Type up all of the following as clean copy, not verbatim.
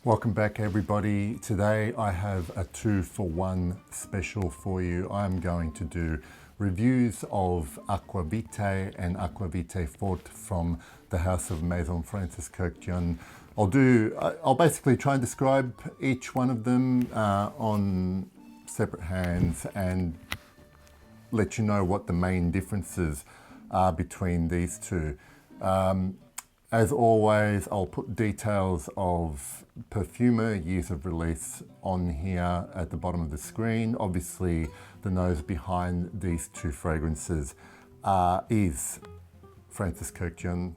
Welcome back everybody. Today I have a 2-for-1 special for you. I'm going to do reviews of Aqua Vitae and Aqua Vitae Forte from the house of Maison Francis Kurkdjian. I'll basically try and describe each one of them on separate hands and let you know what the main differences are between these two. As always, I'll put details of perfumer, years of release on here at the bottom of the screen. Obviously, the nose behind these two fragrances is Francis Kurkdjian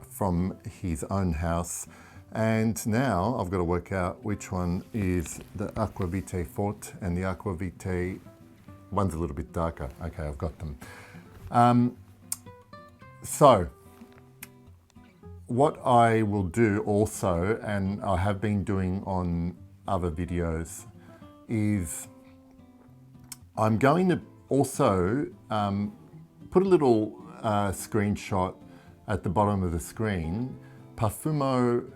from his own house. And now I've got to work out which one is the Aqua Vitae Forte and the Aqua Vitae, one's a little bit darker. Okay, I've got them. So, what I will do also, and I have been doing on other videos, is I'm going to also put a little screenshot at the bottom of the screen. Parfumo.net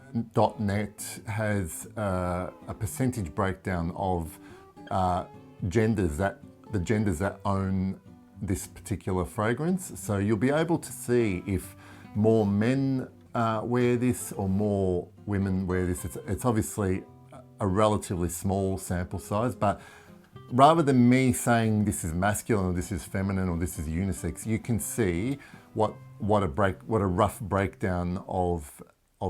has a percentage breakdown of the genders that own this particular fragrance. So you'll be able to see if more men wear this or more women wear this. It's obviously a relatively small sample size, but rather than me saying this is masculine or this is feminine or this is unisex, you can see what a rough breakdown of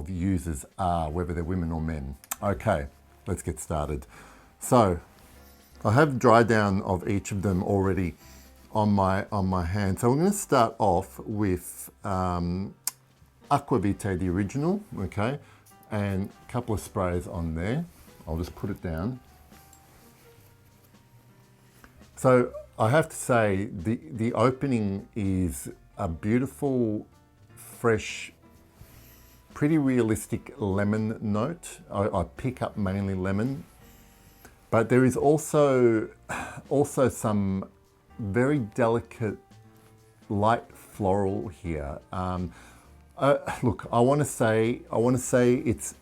users are, whether they're women or men. Okay, let's get started. So I have dry down of each of them already on my hand. So I'm going to start off with Aqua Vitae, the original, okay, and a couple of sprays on there. I'll just put it down. So I have to say the opening is a beautiful, fresh, pretty realistic lemon note. I pick up mainly lemon, but there is also some very delicate light floral here. Look, I want to say it's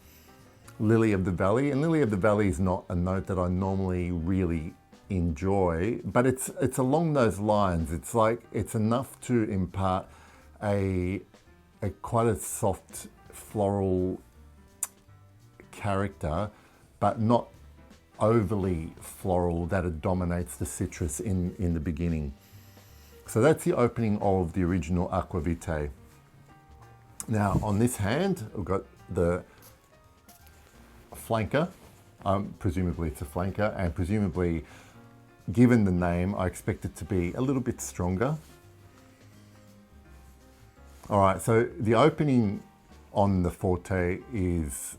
Lily of the Valley, and Lily of the Valley is not a note that I normally really enjoy, but it's along those lines. It's like it's enough to impart a quite a soft floral character, but not overly floral that it dominates the citrus in the beginning. So that's the opening of the original Aqua Vitae. Now on this hand, we've got the flanker. Presumably it's a flanker, and presumably, given the name, I expect it to be a little bit stronger. All right, so the opening on the Forte is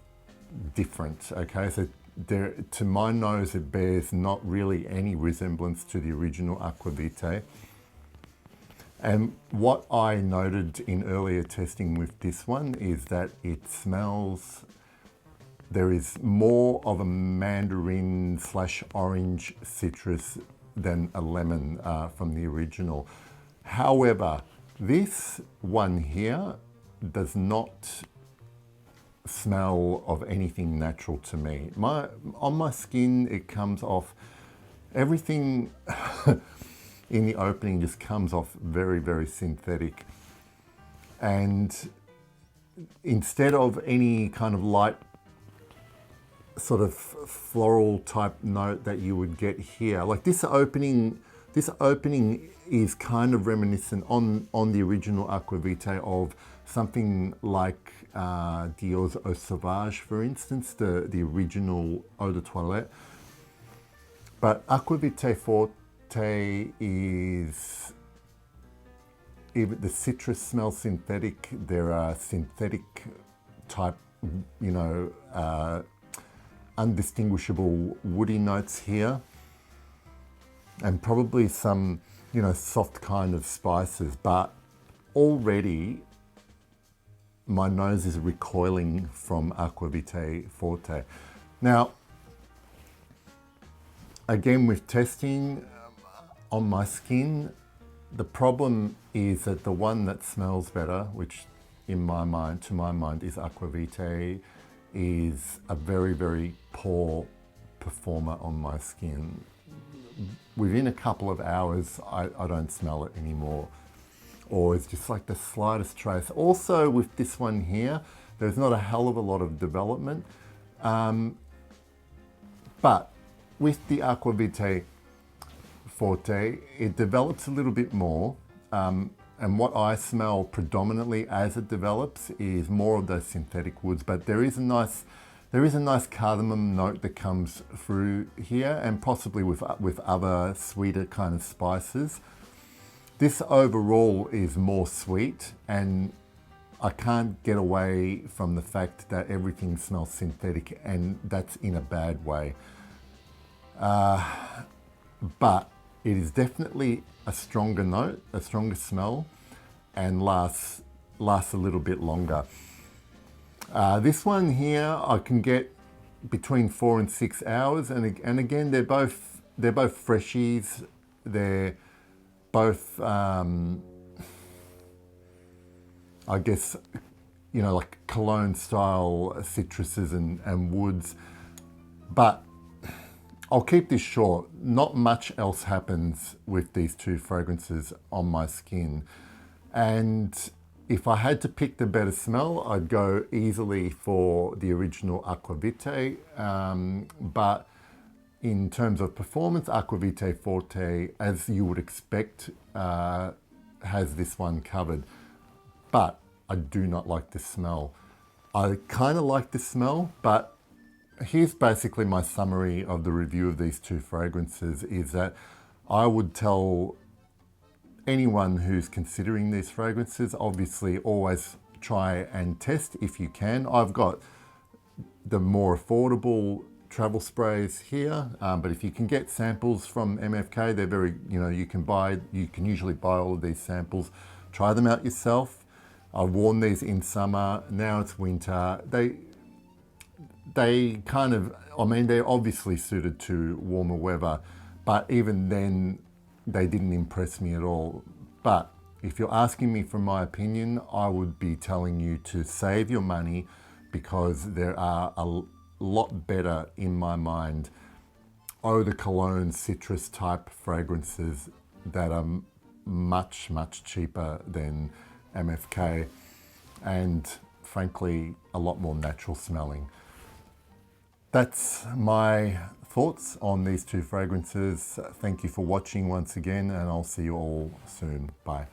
different, okay? So to my nose, it bears not really any resemblance to the original Aqua Vitae. And what I noted in earlier testing with this one is that it smells, there is more of a mandarin / orange citrus than a lemon from the original. However, this one here does not smell of anything natural to me. On my skin, it comes off, everything in the opening just comes off very, very synthetic. And instead of any kind of light sort of floral type note that you would get here, like this opening is kind of reminiscent on the original Aqua Vitae of something like Dior's Eau Sauvage, for instance, the original Eau de Toilette. But Aqua Vitae Forte is, even the citrus smells synthetic. There are synthetic type, undistinguishable woody notes here, and probably some, soft kind of spices, but already my nose is recoiling from Aqua Vitae Forte. Now, again, with testing on my skin, the problem is that the one that smells better, which to my mind is Aqua Vitae, is a very, very poor performer on my skin. Within a couple of hours, I don't smell it anymore. Or it's just like the slightest trace. Also with this one here, there's not a hell of a lot of development. But with the Aqua Vitae Forte, it develops a little bit more. And what I smell predominantly as it develops is more of those synthetic woods, but there is a nice cardamom note that comes through here, and possibly with other sweeter kind of spices. This overall is more sweet, and I can't get away from the fact that everything smells synthetic, and that's in a bad way. But it is definitely a stronger note, a stronger smell, and lasts a little bit longer. This one here I can get between 4 and 6 hours, and again they're both freshies. They're both I guess, you know, like cologne style citruses and woods. But I'll keep this short. Not much else happens with these two fragrances on my skin. And if I had to pick the better smell, I'd go easily for the original Aqua Vitae. But in terms of performance, Aqua Vitae Forte, as you would expect, has this one covered. But I do not like the smell. I kind of like the smell, but here's basically my summary of the review of these two fragrances is that I would tell anyone who's considering these fragrances, obviously always try and test if you can. I've got the more affordable travel sprays here, but if you can get samples from MFK, they're very, you know, you can usually buy all of these samples. Try them out yourself. I've worn these in summer, now it's winter. They kind of, I mean, they're obviously suited to warmer weather, but even then they didn't impress me at all. But if you're asking me for my opinion, I would be telling you to save your money, because there are a lot better, in my mind, eau de cologne citrus type fragrances that are much, much cheaper than MFK, and frankly, a lot more natural smelling. That's my thoughts on these two fragrances. Thank you for watching once again, and I'll see you all soon. Bye.